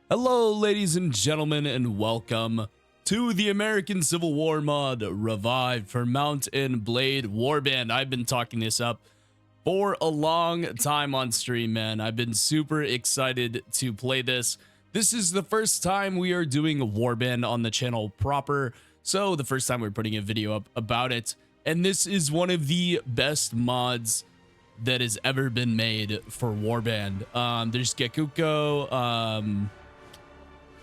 Hello, ladies and gentlemen, and welcome to the American Civil War mod revived for Mount and Blade Warband. I've been talking this up for a long time on stream, man. I've been super excited to play this. This is the first time we are doing a Warband on the channel proper, so the first time we're putting a video up about it. And this is one of the best mods that has ever been made for Warband. There's Gekuko,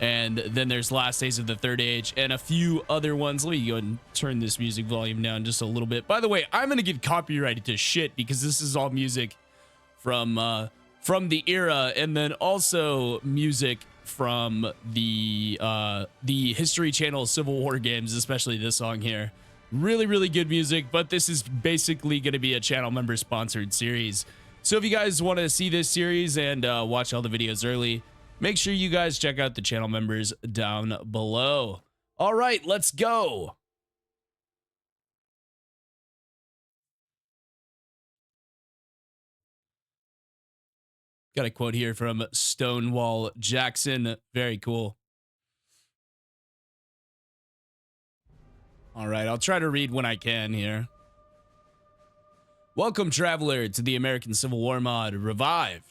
and then there's Last Days of the Third Age and a few other ones. Let me go ahead and turn this music volume down just a little bit. By the way, I'm gonna get copyrighted to shit because this is all music from the era, and then also music from the History Channel Civil War games, especially this song here. Really good music, but this is basically going to be a channel member sponsored series. So if you guys want to see this series and watch all the videos early, make sure you guys check out the channel members down below. All right, let's go. Got a quote here from Stonewall Jackson. Very cool. All right, I'll try to read when I can here. Welcome, traveler, to the American Civil War mod revived.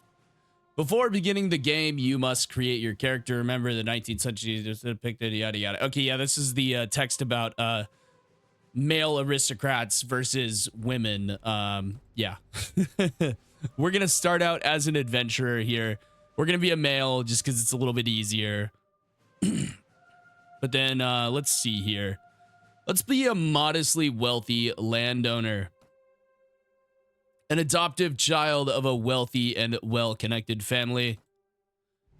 Before beginning the game, you must create your character. Remember, the 19th century is depicted, yada yada. Okay, yeah, this is the text about male aristocrats versus women. Yeah. We're gonna start out as an adventurer here. We're gonna be a male just because it's a little bit easier. But then let's see here. Let's be a modestly wealthy landowner, an adoptive child of a wealthy and well-connected family,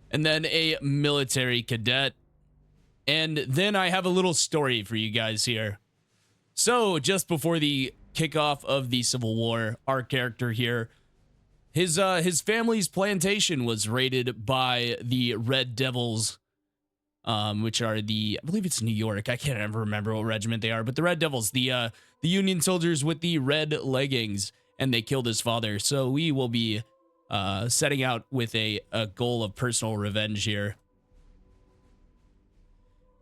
and then a military cadet. And then I have a little story for you guys here. So just before the kickoff of the Civil War, our character here, his family's plantation was raided by the Red Devils, which are the, I believe it's New York. I can't ever remember what regiment they are, but the Red Devils, the Union soldiers with the red leggings, and they killed his father. So we will be setting out with a goal of personal revenge here.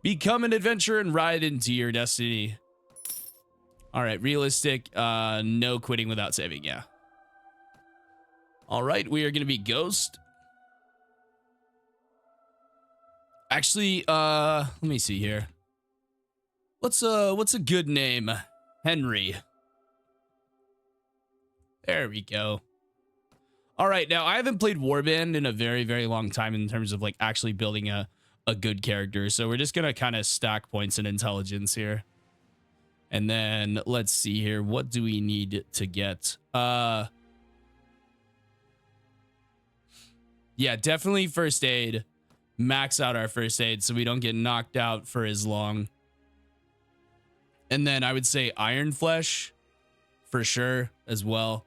Become an adventurer and ride into your destiny. All right, realistic, no quitting without saving, yeah. All right, we are going to be Ghost. Actually, let me see here. What's a good name? Henry. There we go. All right, now I haven't played Warband in a very long time in terms of like actually building a good character. So we're just gonna kind of stack points in intelligence here. And then let's see here. What do we need to get? Yeah, definitely first aid. Max out our first aid so we don't get knocked out for as long. And then I would say Iron Flesh for sure as well.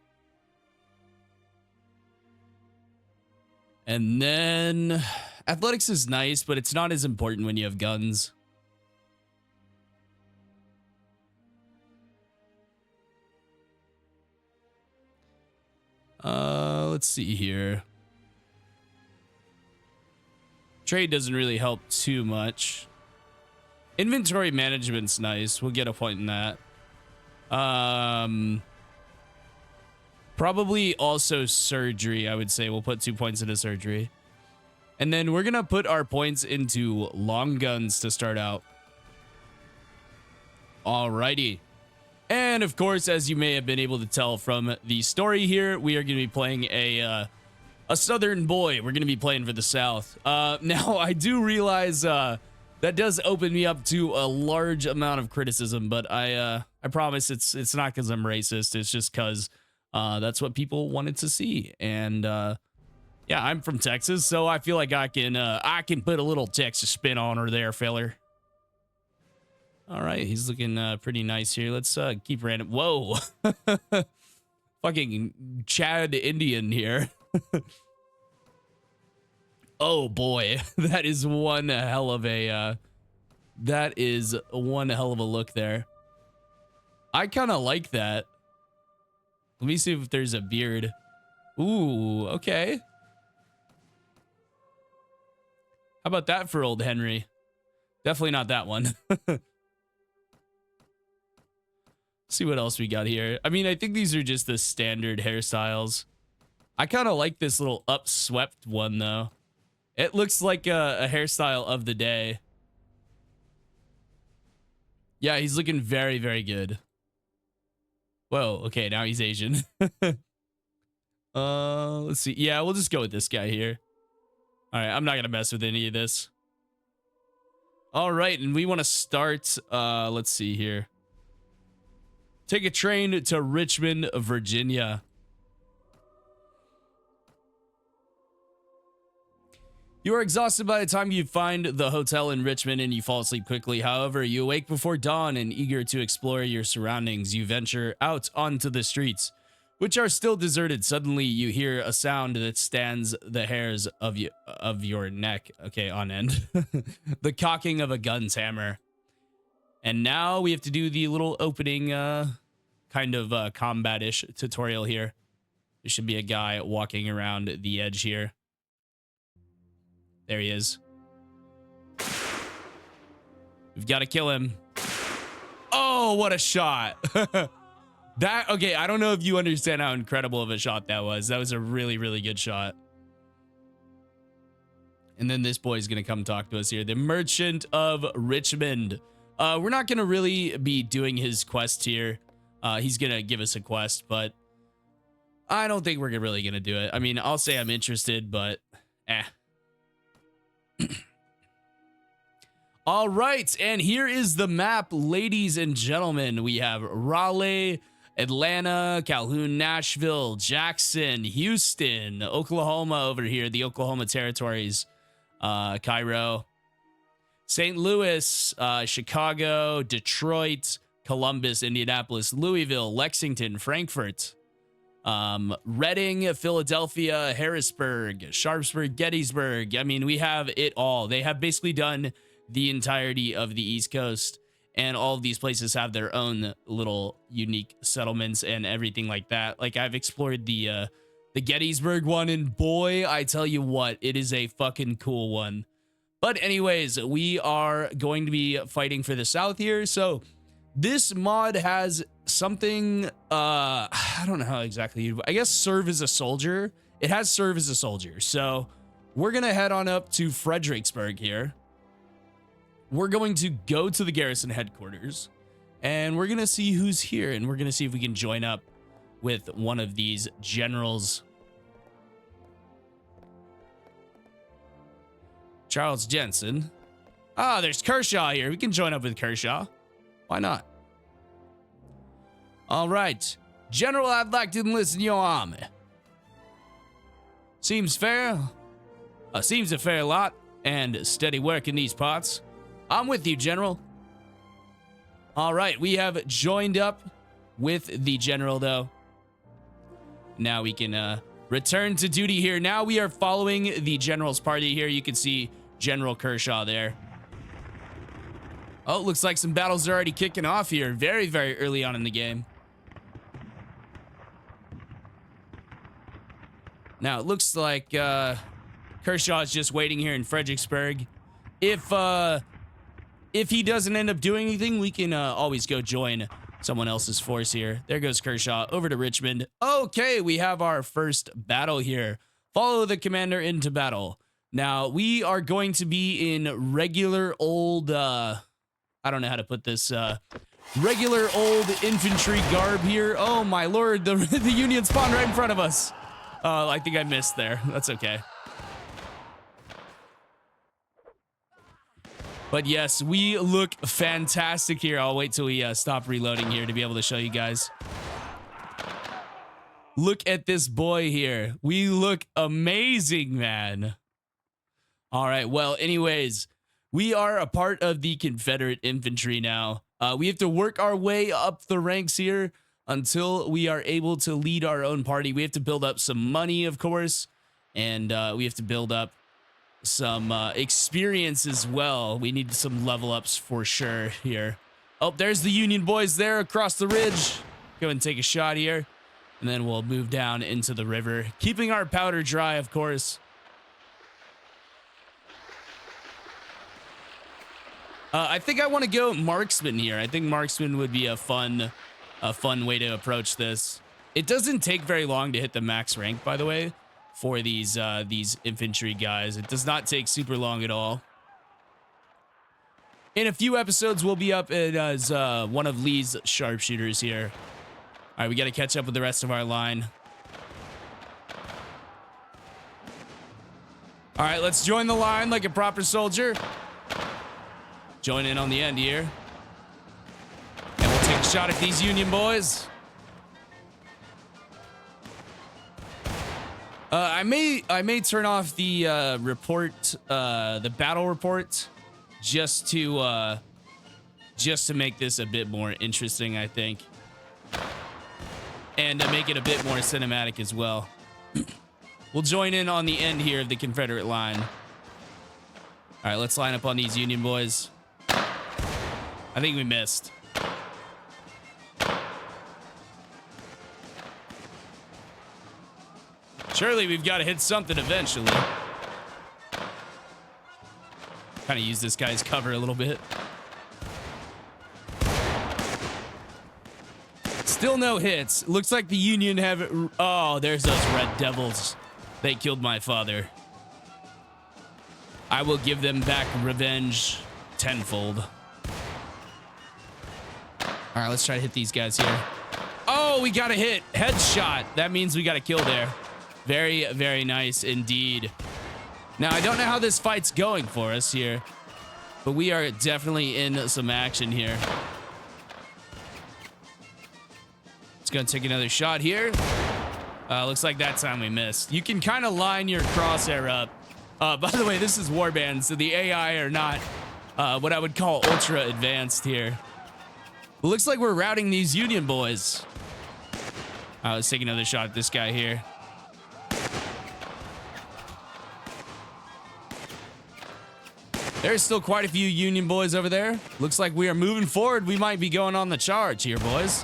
And then athletics is nice, but it's not as important when you have guns. Let's see here. Trade doesn't really help too much. Inventory management's nice. We'll get a point in that. Probably also surgery, I would say. We'll put 2 points into surgery. And then we're going to put our points into long guns to start out. Alrighty. And of course, as you may have been able to tell from the story here, we are going to be playing a Southern boy. We're going to be playing for the South. Now, I do realize that does open me up to a large amount of criticism, but I promise it's not because I'm racist. It's just because that's what people wanted to see. And yeah, I'm from Texas, so I feel like I can put a little Texas spin on her there, feller. All right, he's looking pretty nice here. Let's keep random. Whoa, fucking Chad Indian here. Oh boy, that is one hell of a look there. I kind of like that. Let me see if there's a beard. Ooh, okay. How about that for old Henry? Definitely not that one. See what else we got here. I mean, I think these are just the standard hairstyles. I kind of like this little upswept one, though. It looks like a hairstyle of the day. Yeah, he's looking very, very good. Whoa, okay, now he's Asian. Let's see. Yeah, we'll just go with this guy here. All right, I'm not gonna mess with any of this. All right, and we want to start, let's see here. Take a train to Richmond, Virginia. You are exhausted by the time you find the hotel in Richmond and you fall asleep quickly. However, you awake before dawn and eager to explore your surroundings. You venture out onto the streets, which are still deserted. Suddenly, you hear a sound that stands the hairs of your neck, okay, on end. The cocking of a gun's hammer. And now we have to do the little opening kind of combat-ish tutorial here. There should be a guy walking around the edge here. There he is. We've got to kill him. Oh, what a shot. That, okay, I don't know if you understand how incredible of a shot that was. That was a really, really good shot. And then this boy's going to come talk to us here. The Merchant of Richmond. We're not going to really be doing his quest here. He's going to give us a quest, but I don't think we're really going to do it. I mean, I'll say I'm interested, but All right, and here is the map, ladies and gentlemen. We have Raleigh, Atlanta, Calhoun, Nashville, Jackson, Houston, Oklahoma over here, the Oklahoma territories, Cairo, St. Louis, Chicago, Detroit, Columbus, Indianapolis, Louisville, Lexington, Frankfurt, Reading, Philadelphia, Harrisburg, Sharpsburg, Gettysburg. I mean, we have it all. They have basically done the entirety of the East Coast, and all of these places have their own little unique settlements and everything like that. Like, I've explored the Gettysburg one, and boy, I tell you what, it is a fucking cool one. But anyways, we are going to be fighting for the South here. So this mod has something, I don't know how exactly, I guess serve as a soldier. It has serve as a soldier. So we're going to head on up to Fredericksburg here. We're going to go to the garrison headquarters, and we're going to see who's here, and we're going to see if we can join up with one of these generals. Charles Jensen. Ah, there's Kershaw here. We can join up with Kershaw. Why not? All right. General, I'd like to enlist in your army. Seems fair. Seems a fair lot, and steady work in these parts. I'm with you, General. All right, we have joined up with the General, though. Now we can return to duty here. Now we are following the General's party here. You can see General Kershaw there. Oh, looks like some battles are already kicking off here. Very, very early on in the game. Now, it looks like Kershaw is just waiting here in Fredericksburg. If he doesn't end up doing anything, we can always go join someone else's force here. There goes Kershaw over to Richmond. Okay, we have our first battle here. Follow the commander into battle. Now, we are going to be in regular old, I don't know how to put this, regular old infantry garb here. Oh my lord, the Union spawned right in front of us. I think I missed there. That's okay. But yes, we look fantastic here. I'll wait till we stop reloading here to be able to show you guys. Look at this boy here. We look amazing, man. All right, well, anyways, we are a part of the Confederate infantry now. We have to work our way up the ranks here until we are able to lead our own party. We have to build up some money, of course, and we have to build up some experience as well. We need some level ups for sure here. Oh, there's the Union boys there across the ridge. Go and take a shot here, and then we'll move down into the river, keeping our powder dry, of course. I think I want to go marksman here. I think marksman would be a fun way to approach this. It doesn't take very long to hit the max rank, by the way, for these infantry guys. It does not take super long at all. In a few episodes, we'll be up as one of Lee's sharpshooters here. All right, we got to catch up with the rest of our line. All right, let's join the line like a proper soldier. Join in on the end here. And we'll take a shot at these Union boys. I may turn off the report, the battle report, just to make this a bit more interesting, I think, and to make it a bit more cinematic as well. We'll join in on the end here of the Confederate line. All right, let's line up on these Union boys. I think we missed. Surely we've got to hit something eventually. Kind of use this guy's cover a little bit. Still no hits. Looks like the Union have... Oh, there's those Red Devils. They killed my father. I will give them back revenge tenfold. All right, let's try to hit these guys here. Oh, we got a hit. Headshot. That means we got a kill there. Very, very nice indeed. Now, I don't know how this fight's going for us here, but we are definitely in some action here. It's going to take another shot here. Looks like that time we missed. You can kind of line your crosshair up. By the way, this is Warband, so the AI are not what I would call ultra advanced here. It looks like we're routing these Union boys. Let's take another shot at this guy here. There's still quite a few Union boys over there. Looks like we are moving forward. We might be going on the charge here, boys.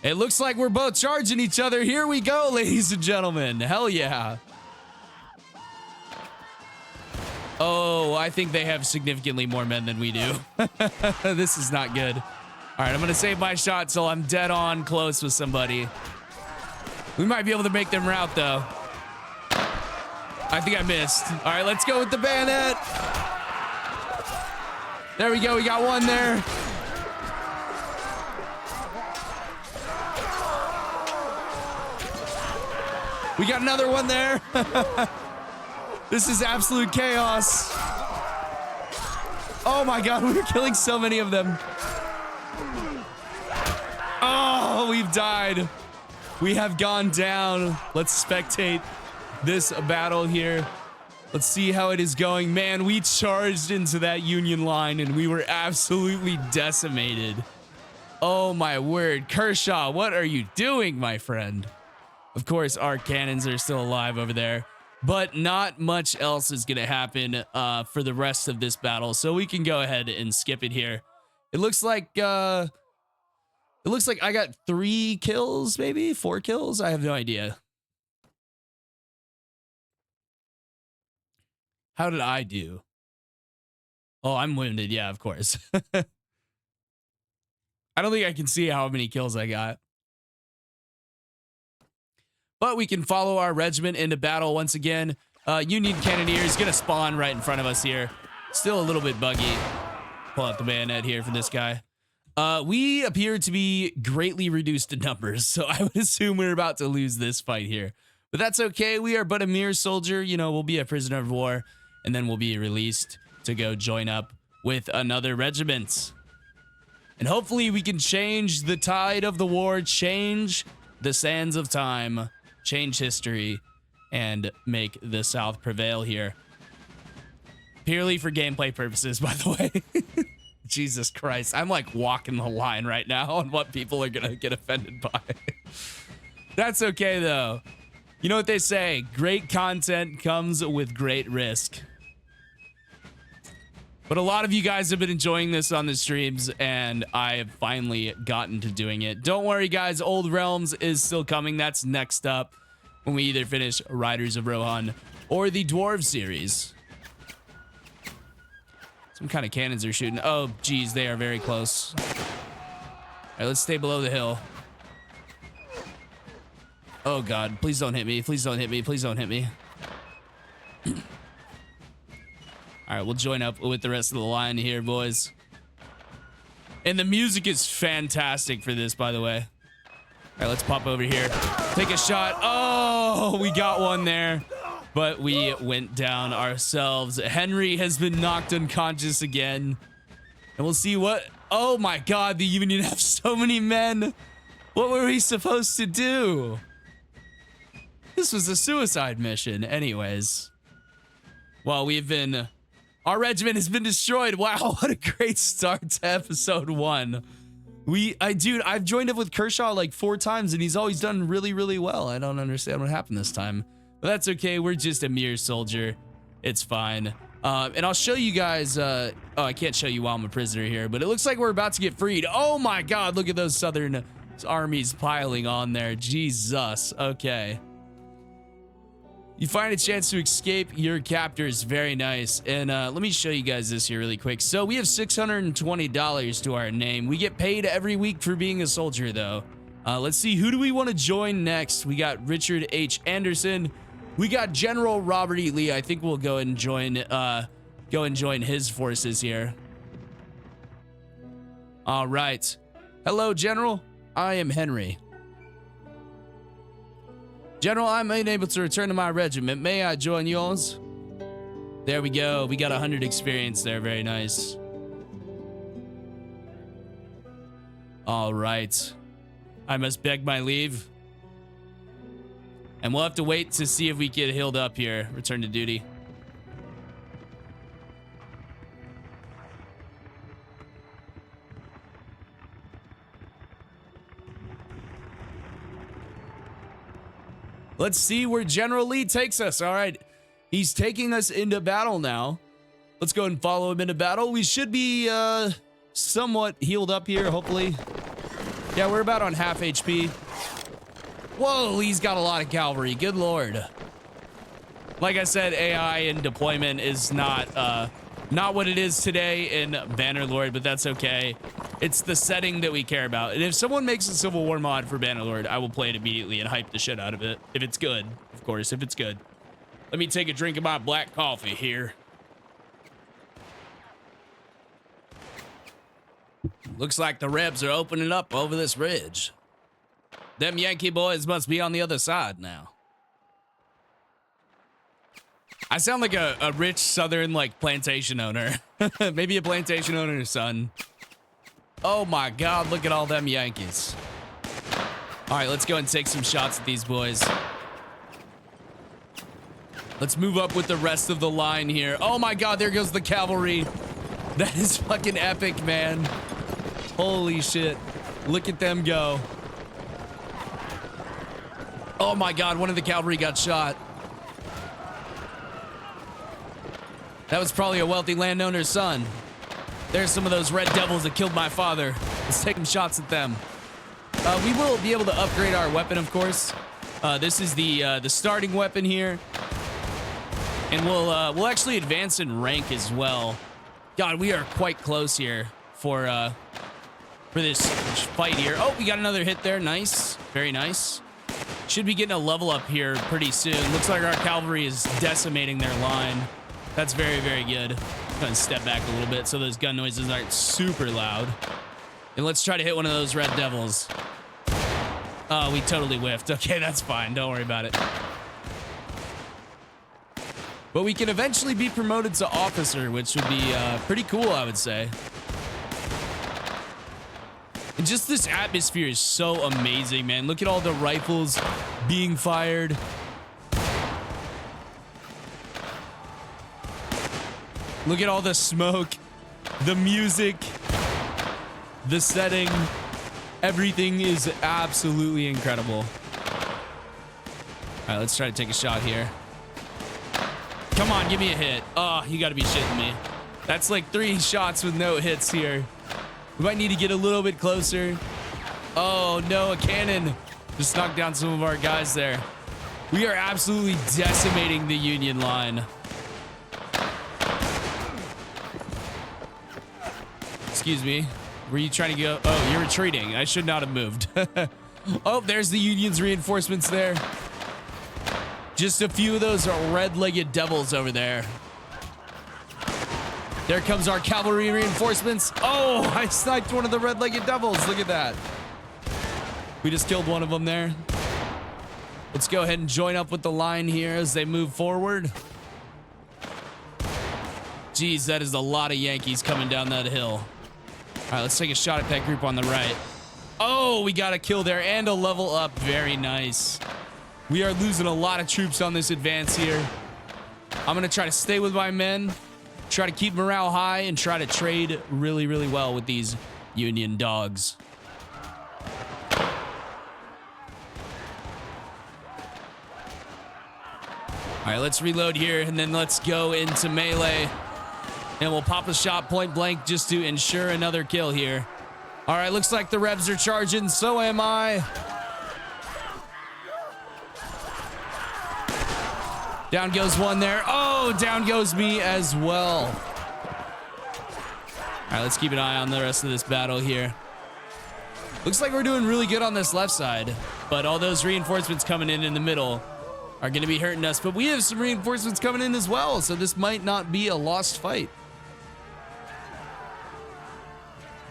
It looks like we're both charging each other. Here we go, ladies and gentlemen. Hell yeah. Oh, I think they have significantly more men than we do. This is not good. All right, I'm going to save my shot till I'm dead on close with somebody. We might be able to make them rout, though. I think I missed. All right, let's go with the bayonet. There we go. We got one there. We got another one there. This is absolute chaos. Oh my God, we're killing so many of them. Oh, we've died. We have gone down. Let's spectate this battle here. Let's see how it is going. Man, we charged into that Union line and we were absolutely decimated. Oh my word. Kershaw, what are you doing, my friend? Of course, our cannons are still alive over there. But not much else is going to happen for the rest of this battle, so we can go ahead and skip it here. It looks like I got 3 kills, maybe 4 kills. I have no idea. How did I do? Oh, I'm wounded. Yeah, of course. I don't think I can see how many kills I got. But we can follow our regiment into battle once again. Union Cannoneers gonna spawn right in front of us here. Still a little bit buggy. Pull out the bayonet here for this guy. We appear to be greatly reduced in numbers, so I would assume we're about to lose this fight here. But that's okay. We are but a mere soldier. You know, we'll be a prisoner of war, and then we'll be released to go join up with another regiment. And hopefully we can change the tide of the war, change the sands of time, change history, and make the South prevail here. Purely for gameplay purposes, by the way. Jesus Christ. I'm like walking the line right now on what people are gonna get offended by. That's okay, though. You know what they say? Great content comes with great risk. But a lot of you guys have been enjoying this on the streams, and I have finally gotten to doing it. Don't worry, guys. Old Realms is still coming. That's next up when we either finish Riders of Rohan or the Dwarves series. Some kind of cannons are shooting. Oh, geez, they are very close. All right, let's stay below the hill. Oh, God. Please don't hit me. Please don't hit me. Please don't hit me. All right, we'll join up with the rest of the line here, boys. And the music is fantastic for this, by the way. All right, let's pop over here. Take a shot. Oh, we got one there. But we went down ourselves. Henry has been knocked unconscious again. And we'll see what... Oh, my God. The Union have so many men. What were we supposed to do? This was a suicide mission. Anyways. Well, we've been... Our regiment has been destroyed. Wow, what a great start to episode 1. Dude, I've joined up with Kershaw like 4 times and he's always done really, really well. I don't understand what happened this time. But that's okay. We're just a mere soldier. It's fine. And I'll show you guys. Oh, I can't show you while I'm a prisoner here, but it looks like we're about to get freed. Oh my God, look at those Southern armies piling on there. Jesus. Okay. You find a chance to escape your captors. Very nice. And let me show you guys this here really quick. So we have $620 to our name. We get paid every week for being a soldier, though. Let's see. Who do we want to join next? We got Richard H. Anderson. We got General Robert E. Lee. I think we'll go and join his forces here. All right. Hello, General. I am Henry. General, I'm unable to return to my regiment. May I join yours? There we go. We got 100 experience there. Very nice. All right. I must beg my leave. And we'll have to wait to see if we get healed up here. Return to duty. Let's see where General Lee takes us. All right. He's taking us into battle now. Let's go and follow him into battle. We should be somewhat healed up here, hopefully. Yeah, we're about on half HP. Whoa, Lee's got a lot of cavalry. Good Lord. Like I said, AI and deployment is not what it is today in Bannerlord, but that's okay. It's the setting that we care about. And if someone makes a Civil War mod for Bannerlord, I will play it immediately and hype the shit out of it. If it's good, of course, if it's good. Let me take a drink of my black coffee here. Looks like the Rebs are opening up over this ridge. Them Yankee boys must be on the other side now. I sound like a rich Southern, like, plantation owner. Maybe a plantation owner's son. Oh my God, look at all them Yankees. All right, let's go and take some shots at these boys. Let's move up with the rest of the line here. Oh my God, there goes the cavalry. That is fucking epic, man. Holy shit. Look at them go. Oh my God, one of the cavalry got shot. That was probably a wealthy landowner's son. There's some of those red devils that killed my father. Let's take some shots at them. We will be able to upgrade our weapon, of course. This is the starting weapon here. And we'll actually advance in rank as well. God, we are quite close here for this fight here. Oh, we got another hit there. Nice. Very nice. Should be getting a level up here pretty soon. Looks like our cavalry is decimating their line. That's very, very good. Gonna step back a little bit so those gun noises aren't super loud. And let's try to hit one of those red devils. Oh, we totally whiffed. Okay, that's fine. Don't worry about it. But we can eventually be promoted to officer, which would be pretty cool, I would say. And just this atmosphere is so amazing, man. Look at all the rifles being fired. Look at all the smoke, the music, the setting. Everything is absolutely incredible. All right, let's try to take a shot here. Come on, give me a hit. Oh, you gotta be shitting me. That's like 3 shots with no hits here. We might need to get a little bit closer. Oh no, a cannon just knocked down some of our guys there. We are absolutely decimating the Union line. Excuse me. Were you trying to go? Oh, you're retreating. I should not have moved. Oh, there's the Union's reinforcements there. Just a few of those red-legged devils over there. There comes our cavalry reinforcements. Oh, I sniped one of the red-legged devils. Look at that. We just killed one of them there. Let's go ahead and join up with the line here as they move forward. Jeez, that is a lot of Yankees coming down that hill. All right, let's take a shot at that group on the right. Oh, we got a kill there and a level up. Very nice. We are losing a lot of troops on this advance here. I'm going to try to stay with my men, try to keep morale high, and try to trade really, really well with these Union dogs. All right, let's reload here, and then let's go into melee. And we'll pop a shot point blank just to ensure another kill here. All right, looks like the Revs are charging. So am I. Down goes one there. Oh, down goes me as well. All right, let's keep an eye on the rest of this battle here. Looks like we're doing really good on this left side, but all those reinforcements coming in the middle are going to be hurting us. But we have some reinforcements coming in as well, so this might not be a lost fight.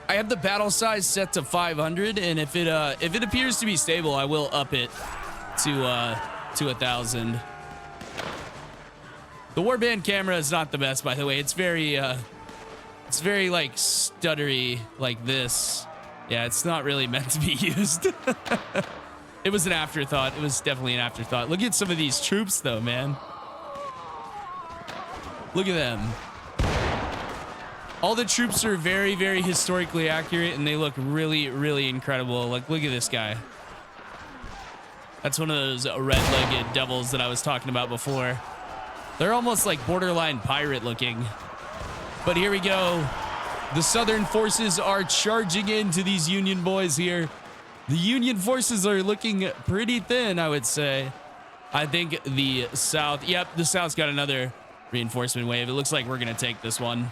I have the battle size set to 500, and if it appears to be stable, I will up it to 1,000. The Warband camera is not the best, by the way. It's very like stuttery like this. Yeah, it's not really meant to be used. It was an afterthought. It was definitely an afterthought. Look at some of these troops, though, man. Look at them. All the troops are very, very historically accurate, and they look really, really incredible. Like, look at this guy. That's one of those red-legged devils that I was talking about before. They're almost like borderline pirate looking. But here we go. The Southern forces are charging into these Union boys here. The Union forces are looking pretty thin, I would say. I think the South... Yep, the South's got another reinforcement wave. It looks like we're going to take this one.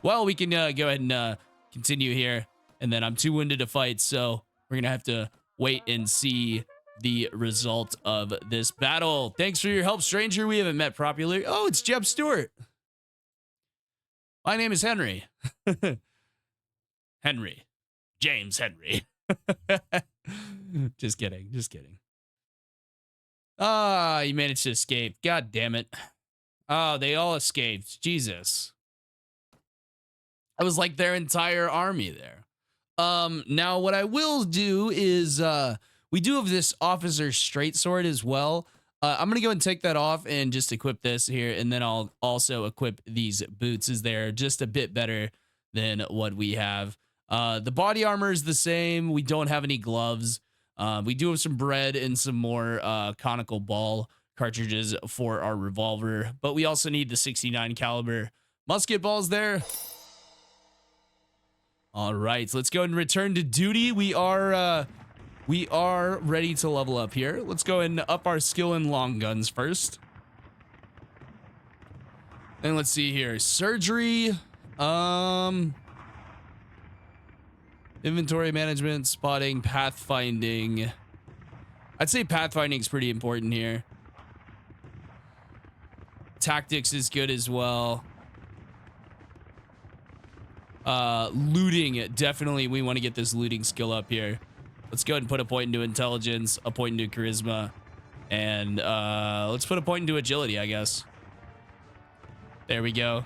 Well, we can go ahead and continue here. And then I'm too wounded to fight, so we're going to have to wait and see the result of this battle. Thanks for your help, stranger. We haven't met properly. Oh, it's Jeb Stewart. My name is Henry. Henry. James Henry. Just kidding. Just kidding. Ah, you managed to escape. God damn it. Oh, they all escaped. Jesus. I was like their entire army there. Now what I will do is we do have this officer's straight sword as well. I'm gonna go and take that off and just equip this here, and then I'll also equip these boots as they're just a bit better than what we have. The body armor is the same. We don't have any gloves. We do have some bread and some more conical ball cartridges for our revolver, but we also need the 69 caliber musket balls there. All right, let's go and return to duty. We are ready to level up here. Let's go and up our skill in long guns first. And let's see here. Surgery, inventory management, spotting, pathfinding. I'd say pathfinding is pretty important here. Tactics is good as well. Looting, definitely we want to get this looting skill up here. Let's go ahead and put a point into intelligence, a point into charisma, and let's put a point into agility, I guess. There we go.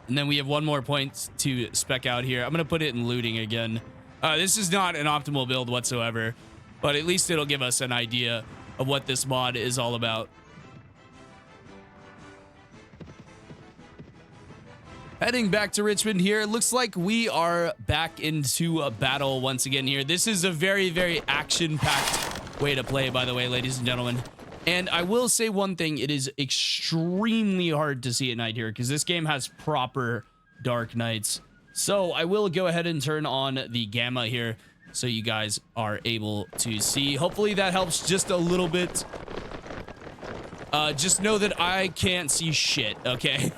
And then we have one more point to spec out here. I'm going to put it in looting again. This is not an optimal build whatsoever, but at least it'll give us an idea of what this mod is all about. Heading back to Richmond here. It looks like we are back into a battle once again here. This is a very, very action-packed way to play, by the way, ladies and gentlemen. And I will say one thing. It is extremely hard to see at night here because this game has proper dark nights. So I will go ahead and turn on the gamma here so you guys are able to see. Hopefully that helps just a little bit. Just know that I can't see shit, okay?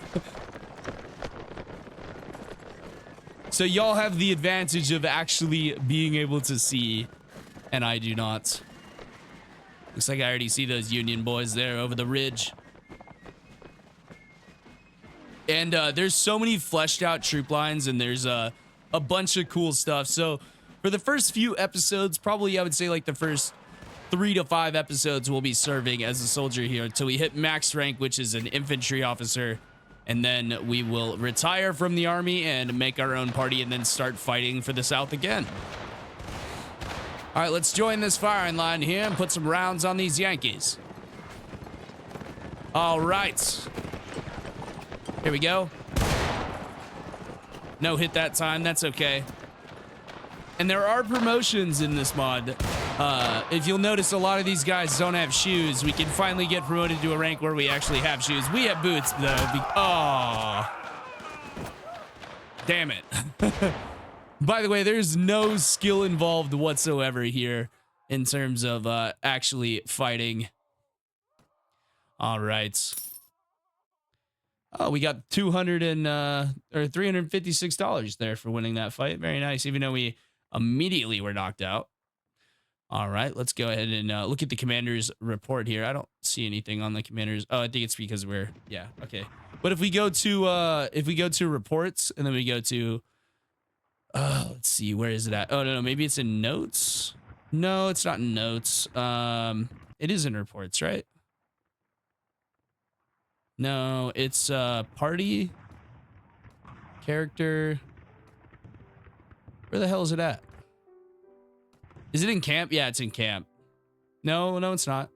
So y'all have the advantage of actually being able to see, and I do not. Looks like I already see those Union boys there over the ridge. And there's so many fleshed out troop lines, and there's a bunch of cool stuff. So for the first few episodes, probably I would say like the first 3 to 5 episodes, we'll be serving as a soldier here until we hit max rank, which is an infantry officer. And then we will retire from the army and make our own party and then start fighting for the South again. All right, let's join this firing line here and put some rounds on these Yankees. All right. Here we go. No hit that time. That's okay. And there are promotions in this mod. If you'll notice, a lot of these guys don't have shoes. We can finally get promoted to a rank where we actually have shoes. We have boots, though. Oh. Damn it. By the way, there's no skill involved whatsoever here in terms of actually fighting. All right. Oh, we got $356 there for winning that fight. Very nice, even though we immediately were knocked out. All right, let's go ahead and look at the commander's report here. I don't see anything on the commander's. Oh, I think it's because we're, yeah, okay. But if we go to reports and then we go to, let's see, where is it at? Oh, no, maybe it's in notes. No, it's not in notes. It is in reports, right? No, it's party, character. Where the hell is it at? Is it in camp? Yeah, it's in camp. No, it's not.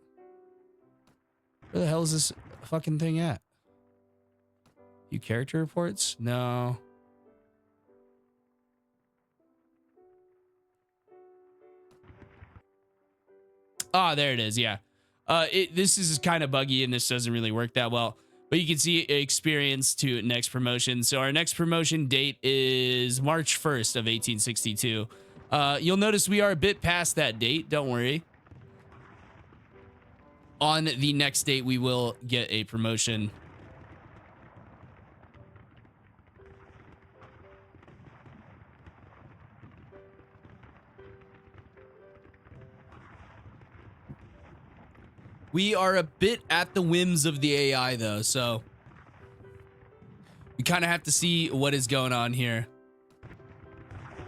Where the hell is this fucking thing at? You character reports? No. Ah, there it is. Yeah. This is kind of buggy and this doesn't really work that well. But you can see experience to next promotion. So our next promotion date is March 1st of 1862. You'll notice we are a bit past that date. Don't worry. On the next date, we will get a promotion. We are a bit at the whims of the AI, though, so we kind of have to see what is going on here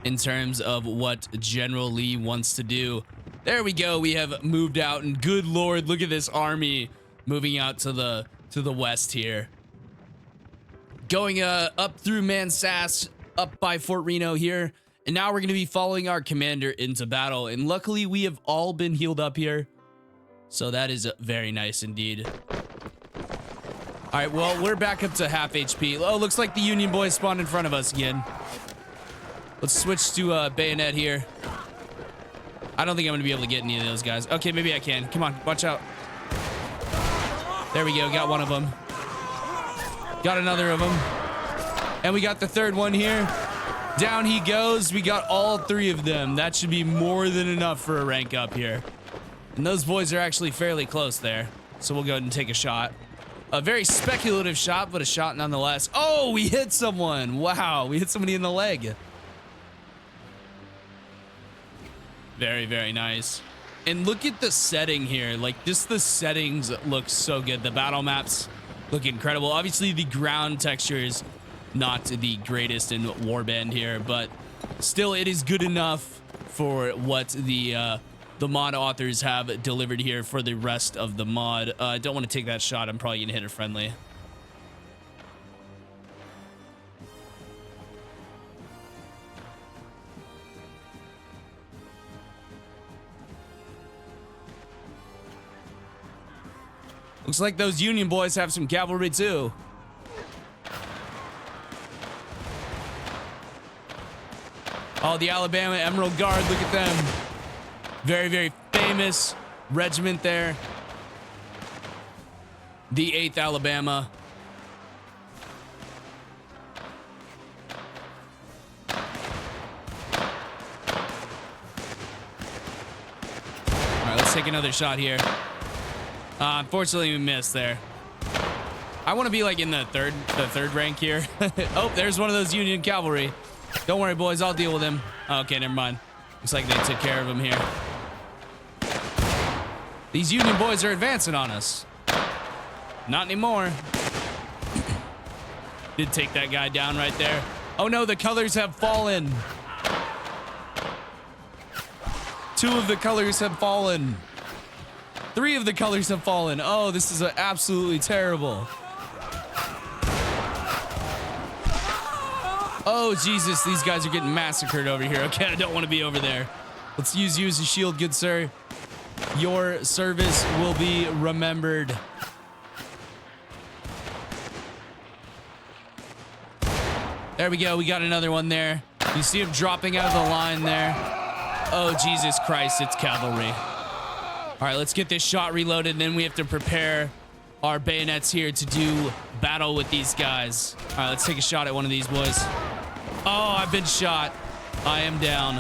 in terms of what General Lee wants to do. There we go. We have moved out, and good Lord, look at this army moving out to the west here. Going up through Mansass, up by Fort Reno here, and now we're going to be following our commander into battle. And luckily, we have all been healed up here. So that is very nice indeed. All right, well, we're back up to half HP. Oh, looks like the Union boys spawned in front of us again. Let's switch to bayonet here. I don't think I'm going to be able to get any of those guys. Okay, maybe I can. Come on, watch out. There we go. Got one of them. Got another of them. And we got the third one here. Down he goes. We got all 3 of them. That should be more than enough for a rank up here. And those boys are actually fairly close there. So we'll go ahead and take a shot. A very speculative shot, but a shot nonetheless. Oh, we hit someone. Wow, we hit somebody in the leg. Very, very nice. And look at the setting here. Like, just the settings look so good. The battle maps look incredible. Obviously, the ground texture is not the greatest in Warband here, but still, it is good enough for what the mod authors have delivered here for the rest of the mod. I don't want to take that shot. I'm probably going to hit a friendly. Looks like those Union boys have some cavalry too. Oh, the Alabama Emerald Guard, look at them. Very, very famous regiment there. The 8th Alabama. All right, let's take another shot here. Unfortunately, we missed there. I want to be like in the third rank here. Oh, there's one of those Union cavalry. Don't worry, boys. I'll deal with him. Okay, never mind. Looks like they took care of him here. These Union boys are advancing on us. Not anymore. Did take that guy down right there. Oh no, the colors have fallen. 2 of the colors have fallen. 3 of the colors have fallen. Oh, this is absolutely terrible. Oh, Jesus, these guys are getting massacred over here. Okay, I don't want to be over there. Let's use you as a shield, good sir. Your service will be remembered. There we go. We got another one there. You see him dropping out of the line there. Oh, Jesus Christ, it's cavalry. All right, let's get this shot reloaded, and then we have to prepare our bayonets here to do battle with these guys. All right, let's take a shot at one of these boys. Oh, I've been shot. I am down.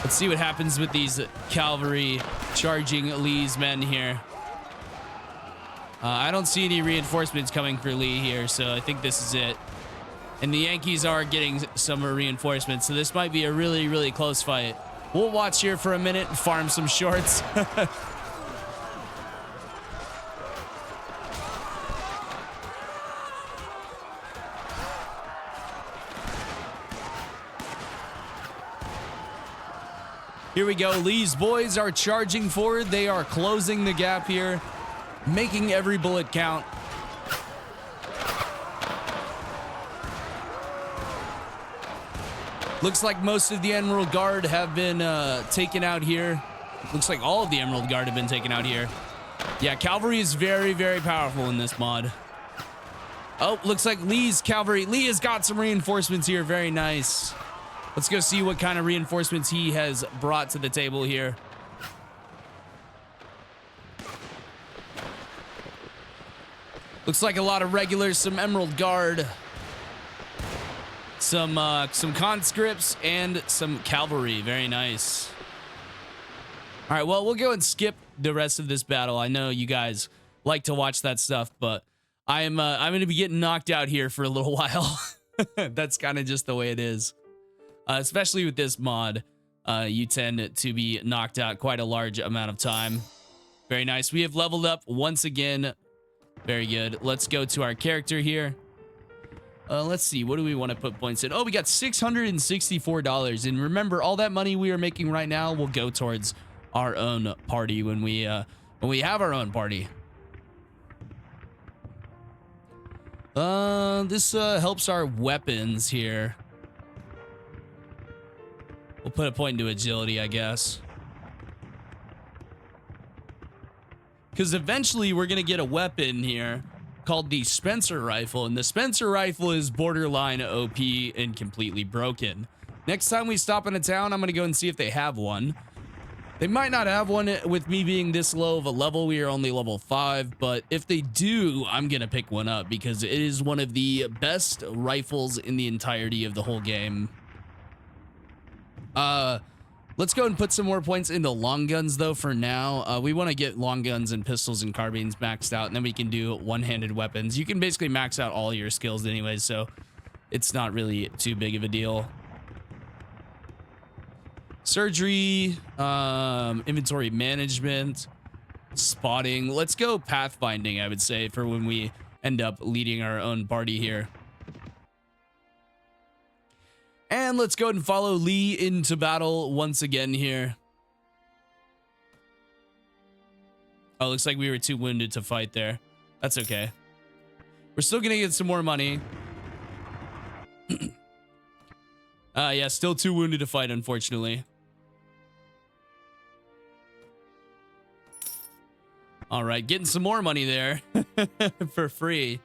Let's see what happens with these cavalry charging Lee's men here. I don't see any reinforcements coming for Lee here, so I think this is it. And the Yankees are getting some reinforcements, so this might be a really, really close fight. We'll watch here for a minute and farm some shorts. Here we go. Lee's boys are charging forward. They are closing the gap here, making every bullet count. Looks like most of the Emerald Guard have been taken out here. Looks like all of the Emerald Guard have been taken out here. Yeah, cavalry is very, very powerful in this mod. Oh, looks like Lee's cavalry. Lee has got some reinforcements here. Very nice. Let's go see what kind of reinforcements he has brought to the table here. Looks like a lot of regulars, some Emerald Guard, some conscripts, and some cavalry. Very nice. All right, well, we'll go and skip the rest of this battle. I know you guys like to watch that stuff, but I'm going to be getting knocked out here for a little while. That's kind of just the way it is. Especially with this mod, you tend to be knocked out quite a large amount of time. Very nice. We have leveled up once again. Very good. Let's go to our character here. Let's see. What do we want to put points in? Oh, we got $664. And remember, all that money we are making right now will go towards our own party when we have our own party. This helps our weapons here. We'll put a point into agility, I guess. Because eventually we're going to get a weapon here called the Spencer Rifle. And the Spencer Rifle is borderline OP and completely broken. Next time we stop in a town, I'm going to go and see if they have one. They might not have one with me being this low of a level. We are only level 5. But if they do, I'm going to pick one up because it is one of the best rifles in the entirety of the whole game. Let's go and put some more points into long guns though for now. We want to get long guns and pistols and carbines maxed out, and then we can do one-handed weapons. You can basically max out all your skills anyways, so it's not really too big of a deal. Surgery, inventory management, spotting. Let's go pathfinding, I would say, for when we end up leading our own party here. And let's go ahead and follow Lee into battle once again here. Oh, looks like we were too wounded to fight there. That's okay. We're still gonna get some more money. Yeah, still too wounded to fight, unfortunately. All right, getting some more money there for free.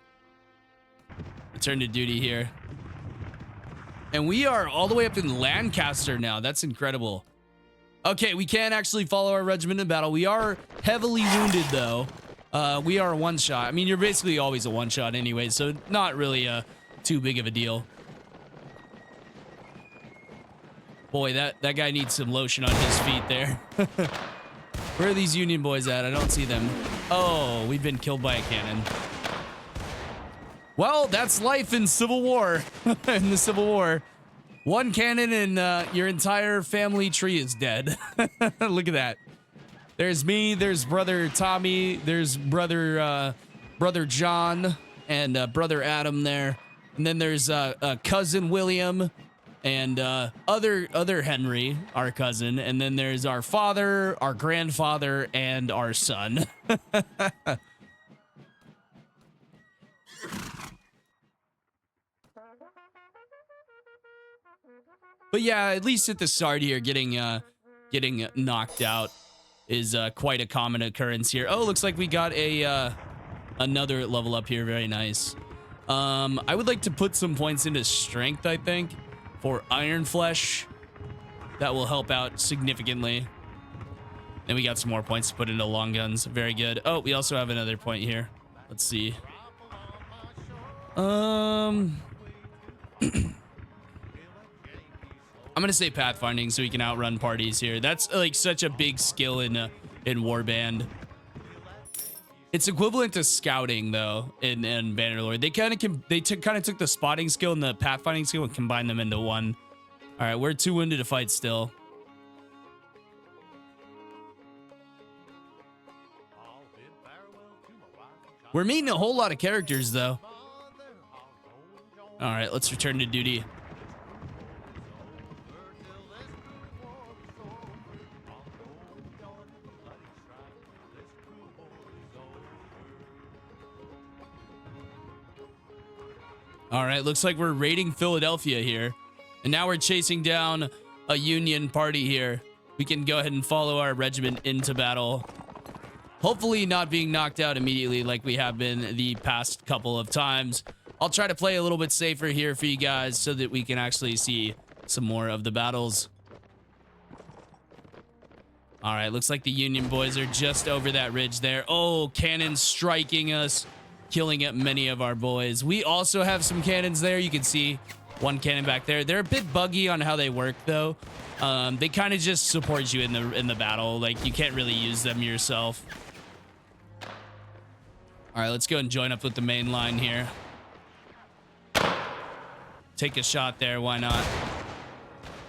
Return to duty here. And we are all the way up in Lancaster now. That's incredible. Okay, we can actually follow our regiment in battle. We are heavily wounded, though. We are a one-shot. I mean, you're basically always a one-shot anyway, so not really too big of a deal. Boy, that guy needs some lotion on his feet there. Where are these Union boys at? I don't see them. Oh, we've been killed by a cannon. Well, that's life in Civil War. In the Civil War. One cannon and your entire family tree is dead. Look at that. There's me, there's brother Tommy, there's brother John, and brother Adam there. And then there's cousin William and other Henry, our cousin. And then there's our father, our grandfather, and our son. But yeah, at least at the start here, getting knocked out is quite a common occurrence here. Oh, looks like we got a another level up here. Very nice. I would like to put some points into strength, I think, for Iron Flesh. That will help out significantly. Then we got some more points to put into long guns. Very good. Oh, we also have another point here. Let's see. I'm gonna say pathfinding so we can outrun parties here. That's like such a big skill in Warband. It's equivalent to scouting though in Bannerlord. They kind of took the spotting skill and the pathfinding skill and combined them into one. All right, we're too winded to fight still. We're meeting a whole lot of characters though. All right, let's return to duty. All right, looks like we're raiding Philadelphia here. And now we're chasing down a Union party here. We can go ahead and follow our regiment into battle. Hopefully not being knocked out immediately like we have been the past couple of times. I'll try to play a little bit safer here for you guys so that we can actually see some more of the battles. All right, looks like the Union boys are just over that ridge there. Oh, cannons striking us, killing at many of our boys. We also have some cannons there. You can see one cannon back there. They're a bit buggy on how they work though. They kind of just support you in the battle. Like you can't really use them yourself. All right, let's go and join up with the main line here. Take a shot there, why not?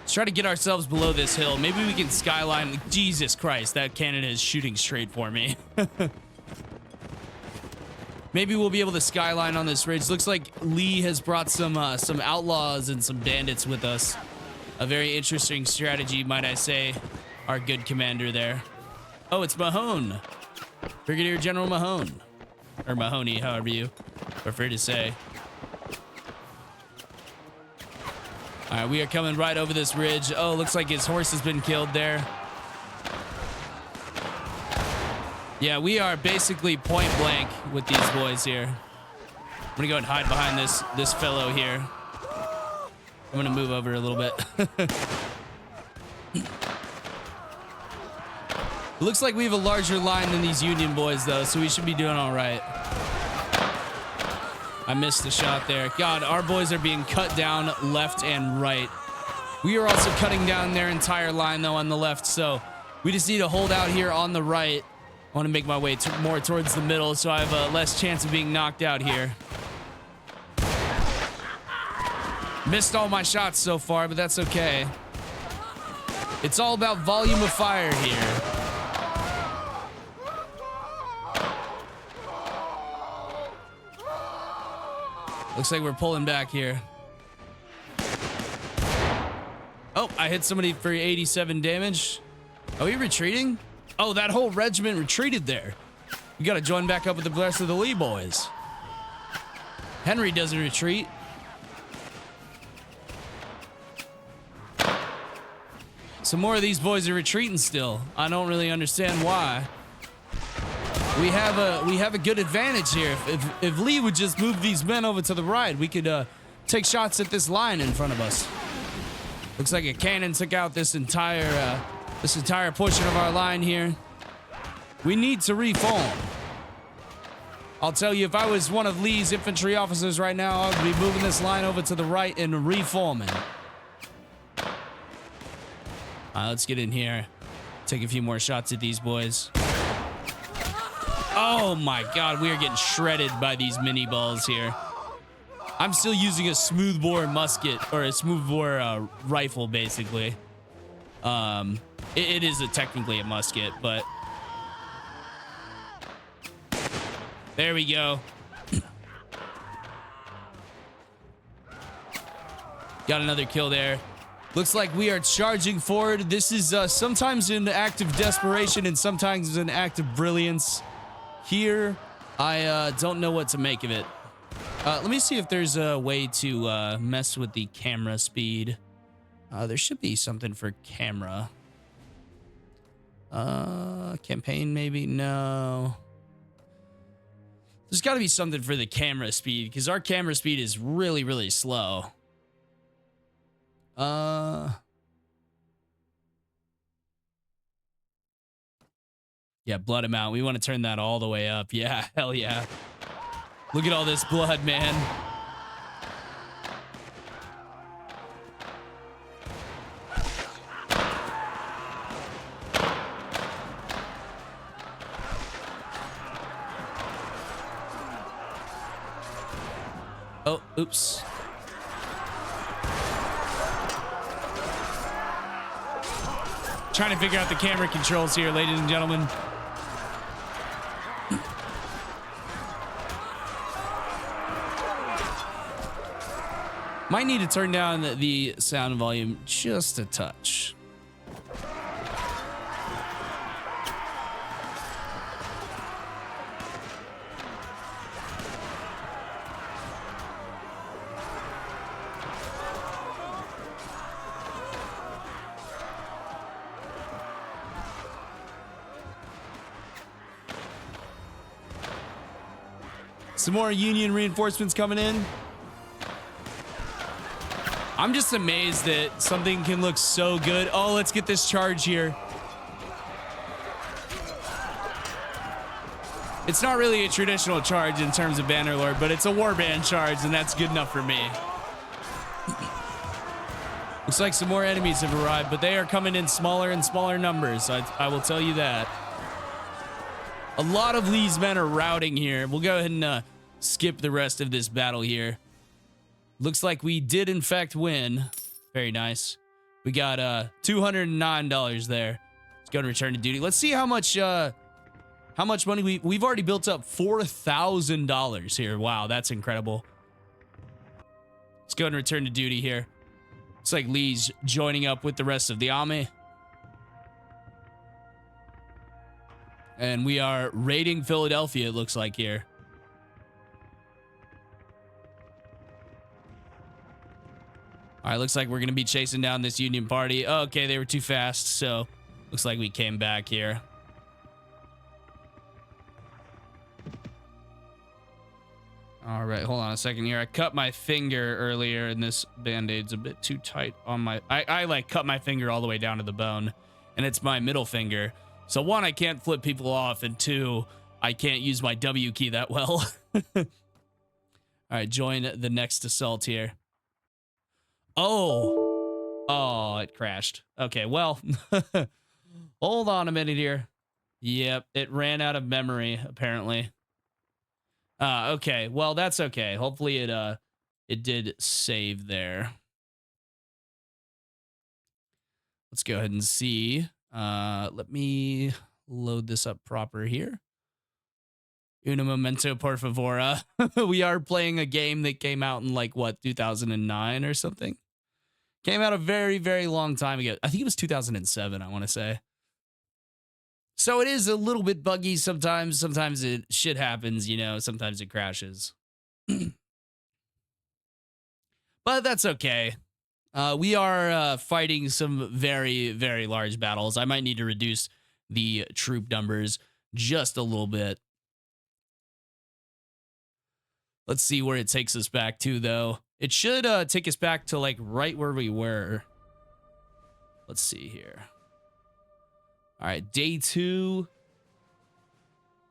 Let's try to get ourselves below this hill. Maybe we can skyline. Jesus Christ, that cannon is shooting straight for me. Maybe we'll be able to skyline on this ridge. Looks like Lee has brought some outlaws and some bandits with us. A very interesting strategy, might I say. Our good commander there. Oh, it's Mahone. Brigadier General Mahone. Or Mahoney, however you prefer to say. All right, we are coming right over this ridge. Oh, looks like his horse has been killed there. Yeah, we are basically point blank with these boys here. I'm gonna go and hide behind this fellow here. I'm gonna move over a little bit. It looks like we have a larger line than these Union boys though, so we should be doing all right. I missed the shot there. God, our boys are being cut down left and right. We are also cutting down their entire line though on the left, so we just need to hold out here on the right. I want to make my way more towards the middle so I have a less chance of being knocked out here. Missed all my shots so far, but that's okay. It's all about volume of fire here. Looks like we're pulling back here. Oh, I hit somebody for 87 damage. Are we retreating? Oh, that whole regiment retreated there. We got to join back up with the rest of the Lee boys. Henry doesn't retreat. Some more of these boys are retreating still. I don't really understand why. We have a good advantage here. If Lee would just move these men over to the right, we could take shots at this line in front of us. Looks like a cannon took out this entire portion of our line here. We need to reform. I'll tell you, if I was one of Lee's infantry officers right now, I would be moving this line over to the right and reforming. Let's get in here. Take a few more shots at these boys. Oh my God, we are getting shredded by these mini balls here. I'm still using a smoothbore musket or a smoothbore rifle, basically. It is technically a musket, but there we go. Got another kill there. Looks like we are charging forward. This is sometimes an act of desperation and sometimes an act of brilliance. Here, I don't know what to make of it. Let me see if there's a way to mess with the camera speed. There should be something for camera. Campaign maybe? No. There's got to be something for the camera speed because our camera speed is really, really slow. Yeah, blood amount. We want to turn that all the way up. Yeah, hell yeah. Look at all this blood, man. Oh, oops. Trying to figure out the camera controls here, ladies and gentlemen. Might need to turn down the sound volume just a touch. Some more Union reinforcements coming in. I'm just amazed that something can look so good. Oh, let's get this charge here. It's not really a traditional charge in terms of Bannerlord, but it's a Warband charge, and that's good enough for me. Looks like some more enemies have arrived, but they are coming in smaller and smaller numbers. I will tell you that. A lot of Lee's men are routing here. We'll go ahead and skip the rest of this battle here. Looks like we did in fact win. Very nice. We got $209 there. Let's go and return to duty. Let's see how much money we've already built up. $4,000 here. Wow, that's incredible. Let's go and return to duty here. Looks like Lee's joining up with the rest of the army. And we are raiding Philadelphia, it looks like here. All right, looks like we're going to be chasing down this Union party. Oh, okay, they were too fast, so looks like we came back here. All right, hold on a second here. I cut my finger earlier, and this Band-Aid's a bit too tight on my... I like cut my finger all the way down to the bone, and it's my middle finger. So one, I can't flip people off, and two, I can't use my W key that well. All right, join the next assault here. Oh, it crashed. Okay, well, hold on a minute here. Yep, it ran out of memory, apparently. Okay, well, that's okay. Hopefully it did save there. Let's go ahead and see. Let me load this up proper here. Una momento, por favor. We are playing a game that came out in like, what, 2009 or something? Came out a very, very long time ago. I think it was 2007, I want to say. So it is a little bit buggy sometimes. Sometimes shit happens, you know. Sometimes it crashes. But that's okay. We are fighting some very, very large battles. I might need to reduce the troop numbers just a little bit. Let's see where it takes us back to, though. It should take us back to, like, right where we were. Let's see here. All right, day 2.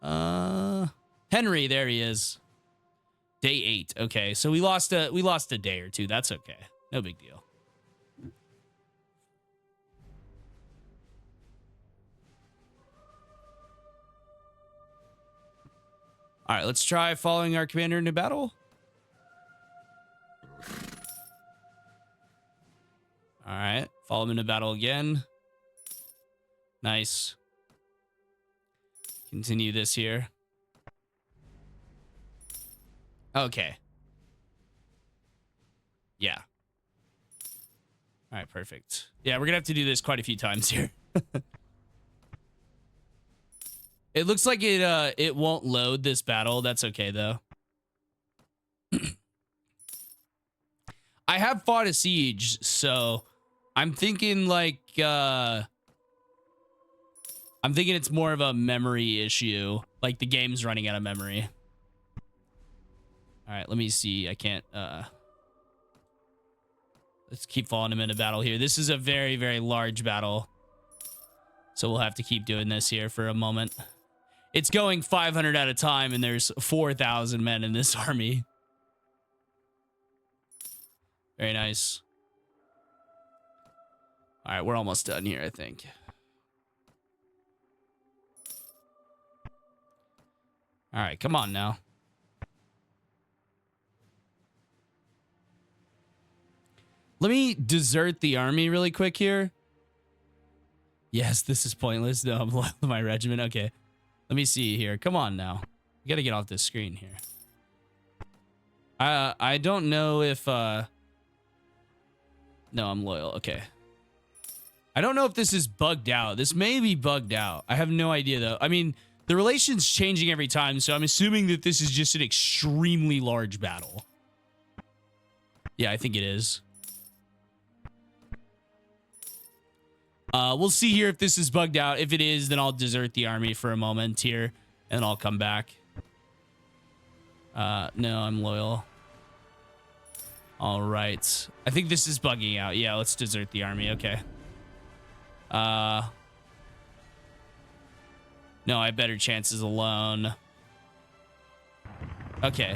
Henry, there he is. Day 8. Okay, so we lost a day or two. That's okay. No big deal. All right, let's try following our commander into battle. All right. Follow him into battle again. Nice. Continue this here. Okay. Yeah. All right, perfect. Yeah, we're going to have to do this quite a few times here. It looks like it won't load this battle. That's okay, though. I have fought a siege, so I'm thinking like I'm thinking it's more of a memory issue, like the game's running out of memory. All right, let me see. I can't let's keep following him into battle here. This is a very, very large battle, so we'll have to keep doing this here for a moment. It's going 500 at a time, and there's 4,000 men in this army. Very nice. All right, we're almost done here, I think. All right, come on now. Let me desert the army really quick here. Yes, this is pointless. No, I'm loyal to my regiment. Okay. Let me see here. Come on now. We got to get off this screen here. I don't know if no, I'm loyal. Okay. I don't know if this is bugged out. This may be bugged out. I have no idea though. I mean, the relation's changing every time, so I'm assuming that this is just an extremely large battle. Yeah, I think it is. We'll see here if this is bugged out. If it is, then I'll desert the army for a moment here, and I'll come back. No, I'm loyal. All right. I think this is bugging out. Yeah, let's desert the army. Okay. No, I have better chances alone. Okay.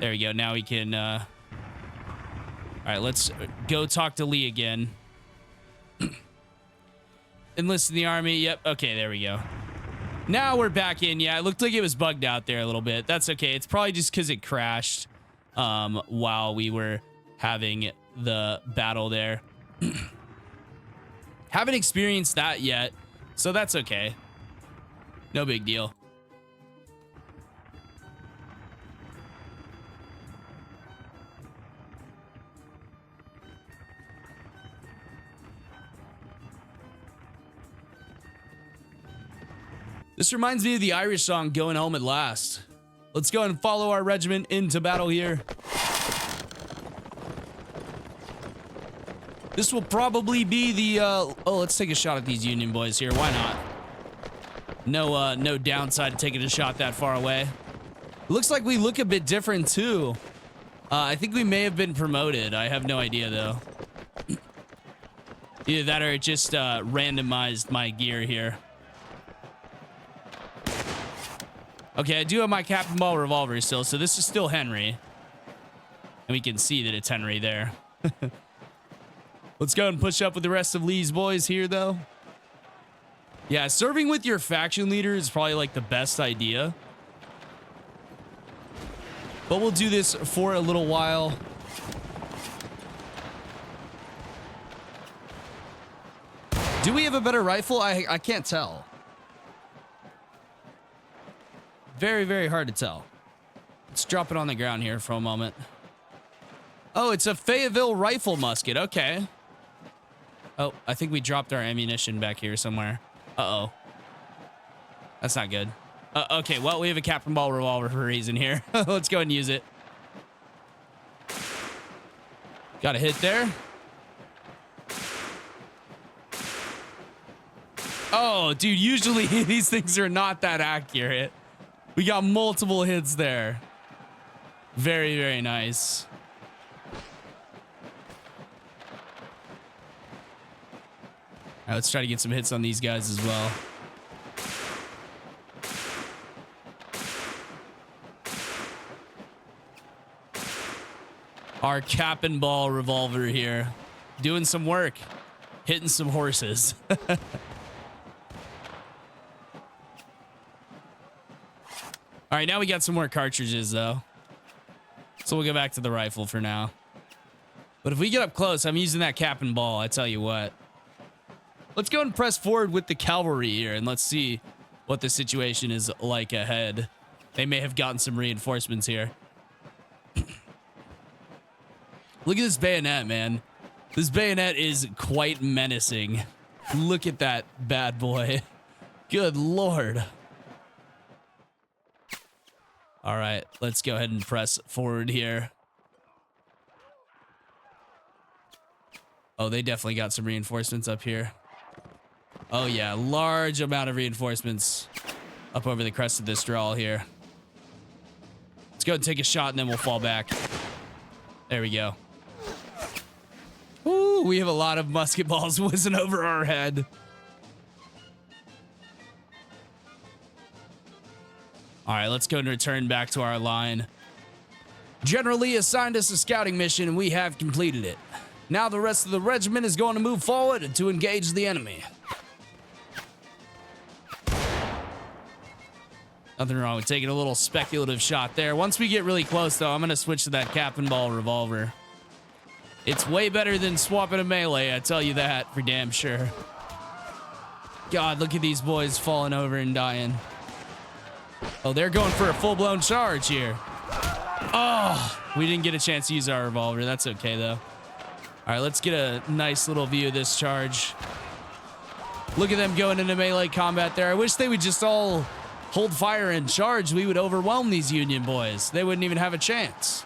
There we go. Now we can, all right, let's go talk to Lee again. Enlist in the army. Yep. Okay, there we go. Now we're back in. Yeah, it looked like it was bugged out there a little bit. That's okay. It's probably just because it crashed while we were having the battle there. Haven't experienced that yet, so that's okay. No big deal. This reminds me of the Irish song, Going Home at Last. Let's go and follow our regiment into battle here. This will probably be the, oh, let's take a shot at these Union boys here. Why not? No downside to taking a shot that far away. Looks like we look a bit different too. I think we may have been promoted. I have no idea though. Either that or it just randomized my gear here. Okay, I do have my Captain Ball revolver still, so this is still Henry. And we can see that it's Henry there. Let's go and push up with the rest of Lee's boys here, though. Yeah, serving with your faction leader is probably like the best idea. But we'll do this for a little while. Do we have a better rifle? I can't tell. Very, very hard to tell. Let's drop it on the ground here for a moment. Oh, it's a Fayetteville rifle musket. Okay. Oh, I think we dropped our ammunition back here somewhere. Uh-oh. That's not good. Okay, well, we have a Captain Ball revolver for a reason here. Let's go and use it. Got a hit there. Oh, dude, usually these things are not that accurate. We got multiple hits there. Very, very nice. All right, let's try to get some hits on these guys as well. Our Cap and Ball revolver here. Doing some work. Hitting some horses. All right, now we got some more cartridges, though. So we'll go back to the rifle for now. But if we get up close, I'm using that cap and ball. I tell you what. Let's go and press forward with the cavalry here, and let's see what the situation is like ahead. They may have gotten some reinforcements here. Look at this bayonet, man. This bayonet is quite menacing. Look at that bad boy. Good Lord. All right, let's go ahead and press forward here. Oh, they definitely got some reinforcements up here. Oh yeah, large amount of reinforcements up over the crest of this draw here. Let's go and take a shot and then we'll fall back. There we go. Ooh, we have a lot of musket balls whizzing over our head. All right, let's go and return back to our line. General Lee assigned us a scouting mission and we have completed it. Now the rest of the regiment is going to move forward to engage the enemy. Nothing wrong with taking a little speculative shot there. Once we get really close, though, I'm going to switch to that cap and ball revolver. It's way better than swapping a melee, I tell you that for damn sure. God, look at these boys falling over and dying. Oh, they're going for a full-blown charge here. Oh, we didn't get a chance to use our revolver. That's okay, though. All right, let's get a nice little view of this charge. Look at them going into melee combat there. I wish they would just all hold fire and charge. We would overwhelm these Union boys. They wouldn't even have a chance.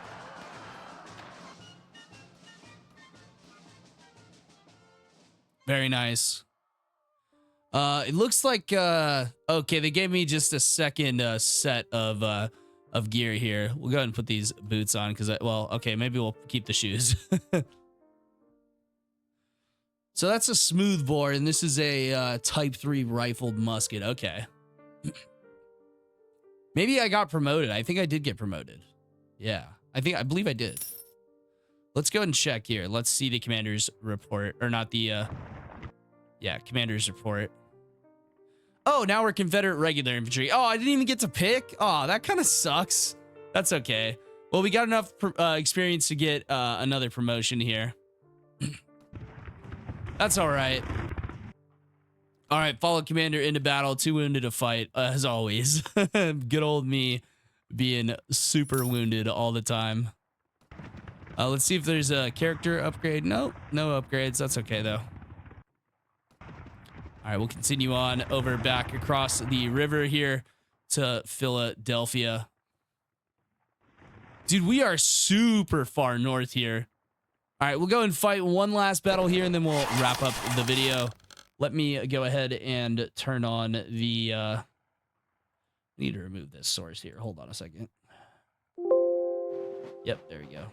Very nice. It looks like okay, they gave me just a second set of gear here. We'll go ahead and put these boots on because well, okay, maybe we'll keep the shoes. So that's a smooth bore, and this is a Type 3 rifled musket. Okay. Maybe I got promoted. I think I did get promoted. Yeah, I believe I did. Let's go and check here. Let's see the commander's report, or not the, yeah, commander's report. Oh, now we're Confederate regular infantry. Oh, I didn't even get to pick. Oh, that kind of sucks. That's okay. Well, we got enough experience to get another promotion here. That's all right. All right, follow commander into battle, too wounded to fight, as always. Good old me being super wounded all the time. Let's see if there's a character upgrade. Nope, no upgrades. That's okay, though. All right, we'll continue on over back across the river here to Philadelphia. Dude, we are super far north here. All right, we'll go and fight one last battle here, and then we'll wrap up the video. Let me go ahead and turn on the... I need to remove this source here. Hold on a second. Yep, there we go.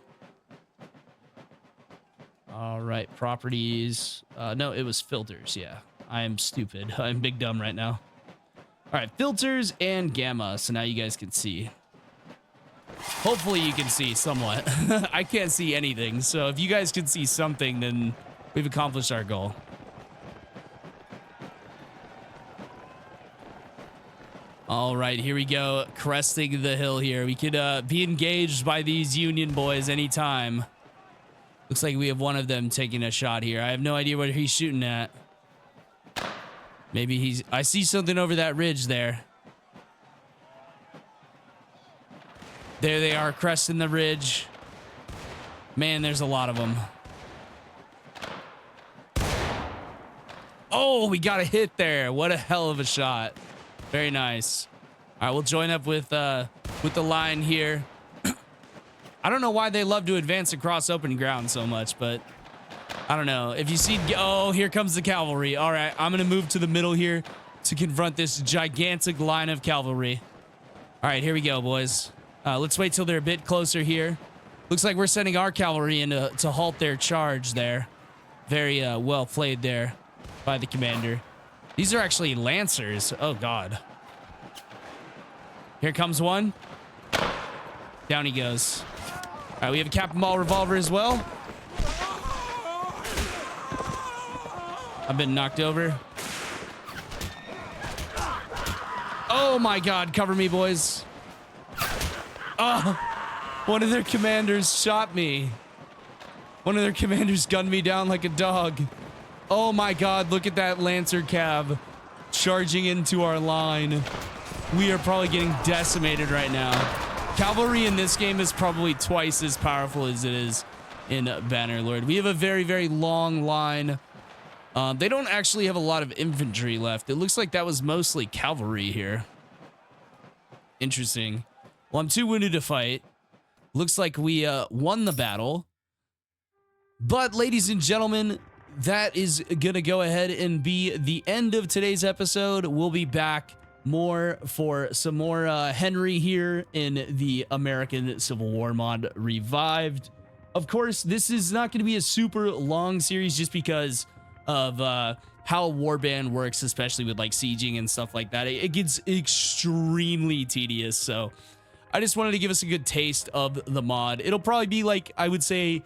All right, properties. No, it was filters, yeah. I am stupid. I'm big dumb right now. All right, filters and gamma, so now you guys can see. Hopefully you can see somewhat. I can't see anything, so if you guys can see something, then we've accomplished our goal. All right, here we go, cresting the hill here. We could be engaged by these Union boys anytime. Looks like we have one of them taking a shot here. I have no idea what he's shooting at. Maybe he's... I see something over that ridge there. There they are, cresting the ridge. Man, there's a lot of them. Oh, we got a hit there. What a hell of a shot. Very nice. All right, we'll join up with the line here. I don't know why they love to advance across open ground so much, but I don't know. If you see... Oh, here comes the cavalry. All right, I'm going to move to the middle here to confront this gigantic line of cavalry. All right, here we go, boys. Let's wait till they're a bit closer here. Looks like we're sending our cavalry in to halt their charge there. Very well played there by the commander. These are actually lancers. Oh, God. Here comes one. Down he goes. All right, we have a cap and ball revolver as well. I've been knocked over. Oh, my God. Cover me, boys. Oh, one of their commanders shot me. One of their commanders gunned me down like a dog. Oh my god, look at that Lancer cab charging into our line. We are probably getting decimated right now. Cavalry in this game is probably twice as powerful as it is in Bannerlord. We have a very, very long line. They don't actually have a lot of infantry left. It looks like that was mostly cavalry here. Interesting. Well, I'm too wounded to fight. Looks like we won the battle. But ladies and gentlemen, that is going to go ahead and be the end of today's episode. We'll be back for some more Henry here in the American Civil War mod Revived. Of course, this is not going to be a super long series just because of how Warband works, especially with like sieging and stuff like that. It gets extremely tedious. So I just wanted to give us a good taste of the mod. It'll probably be like, I would say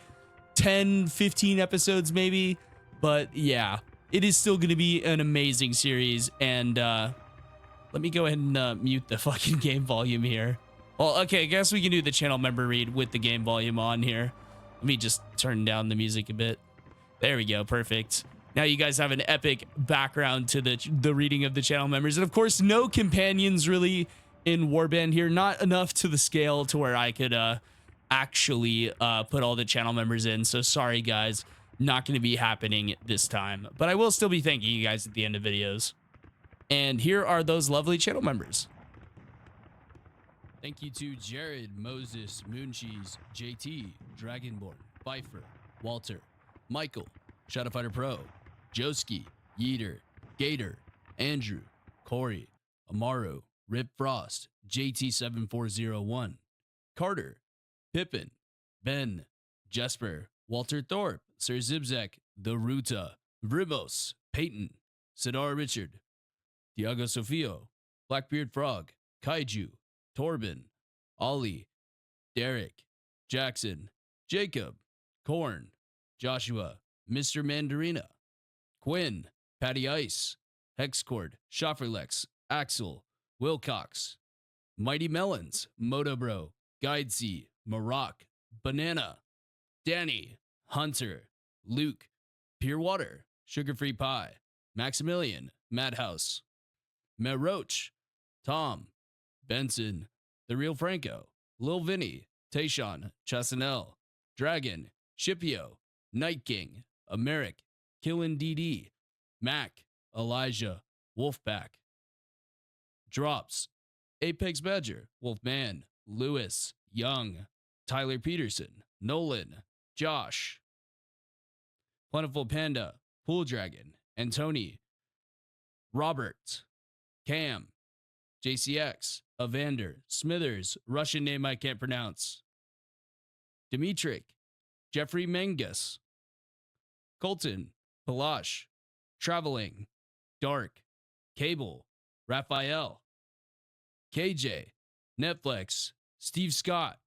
10, 15 episodes maybe. But yeah, it is still going to be an amazing series. And let me go ahead and mute the fucking game volume here. Well, okay, I guess we can do the channel member read with the game volume on here. Let me just turn down the music a bit. There we go, perfect. Now you guys have an epic background to the reading of the channel members. And of course, no companions really in Warband here. Not enough to the scale to where I could actually put all the channel members in. So sorry, guys. Not going to be happening this time. But I will still be thanking you guys at the end of videos. And here are those lovely channel members. Thank you to Jared, Moses, Mooncheese, JT, Dragonborn, Pfeiffer, Walter, Michael, Shadowfighter Pro, Joski, Yeeter, Gator, Andrew, Corey, Amaru, Rip Frost, JT7401, Carter, Pippin, Ben, Jesper, Walter Thorpe, Sir Zibzek, The Ruta, Ribos, Peyton, Sidar Richard, Diago Sofio, Blackbeard Frog, Kaiju, Torben, Ollie, Derek, Jackson, Jacob, Korn, Joshua, Mr. Mandarina, Quinn, Patty Ice, Hexcord, Schofferlex, Axel, Wilcox, Mighty Melons, Motobro, Guidesy, Maroc, Banana, Danny, Hunter, Luke, Pure Water, Sugar Free Pie, Maximilian, Madhouse, Meroach, Tom, Benson, The Real Franco, Lil Vinny, Tayshawn, Chasanel, Dragon, Shipio, Night King, Americ, Killin DD, Mac, Elijah, Wolfpack, Drops, Apex Badger, Wolfman, Lewis, Young, Tyler Peterson, Nolan, Josh, Plentiful Panda, Pool Dragon, Antony, Robert, Cam, JCX, Evander, Smithers, Russian name I can't pronounce, Dimitrik, Jeffrey Mangus, Colton, Palash, Traveling, Dark, Cable, Raphael, KJ, Netflix, Steve Scott,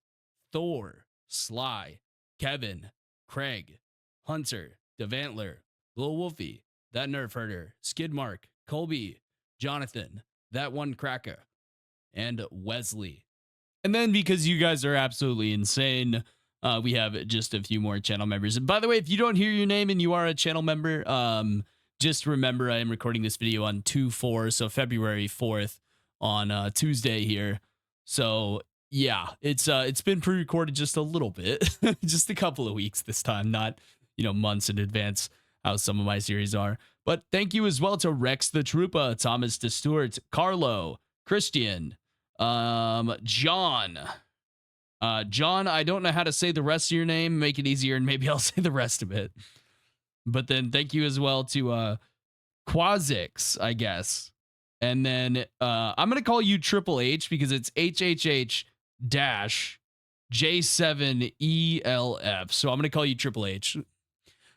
Thor, Sly, Kevin, Craig, Hunter, Devantler, Lil Wolfie, That Nerf Herder, Skidmark, Colby, Jonathan, That One Cracker, and Wesley. And then because you guys are absolutely insane, we have just a few more channel members. And by the way, if you don't hear your name and you are a channel member, just remember I am recording this video on 2/4, so February 4th on Tuesday here. So yeah, it's been pre-recorded just a little bit, just a couple of weeks this time, not months in advance, how some of my series are. But thank you as well to Rex the Troopa, Thomas de Stewart, Carlo, Christian, John. John, I don't know how to say the rest of your name. Make it easier and maybe I'll say the rest of it. But then thank you as well to Quazix, I guess. And then I'm going to call you Triple H because it's HHH-J7ELF. So I'm going to call you Triple H.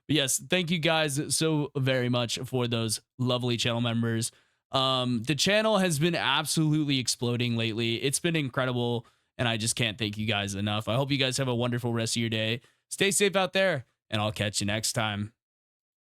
But yes, thank you guys so very much for those lovely channel members. The channel has been absolutely exploding lately. It's been incredible, and I just can't thank you guys enough. I hope you guys have a wonderful rest of your day. Stay safe out there, and I'll catch you next time.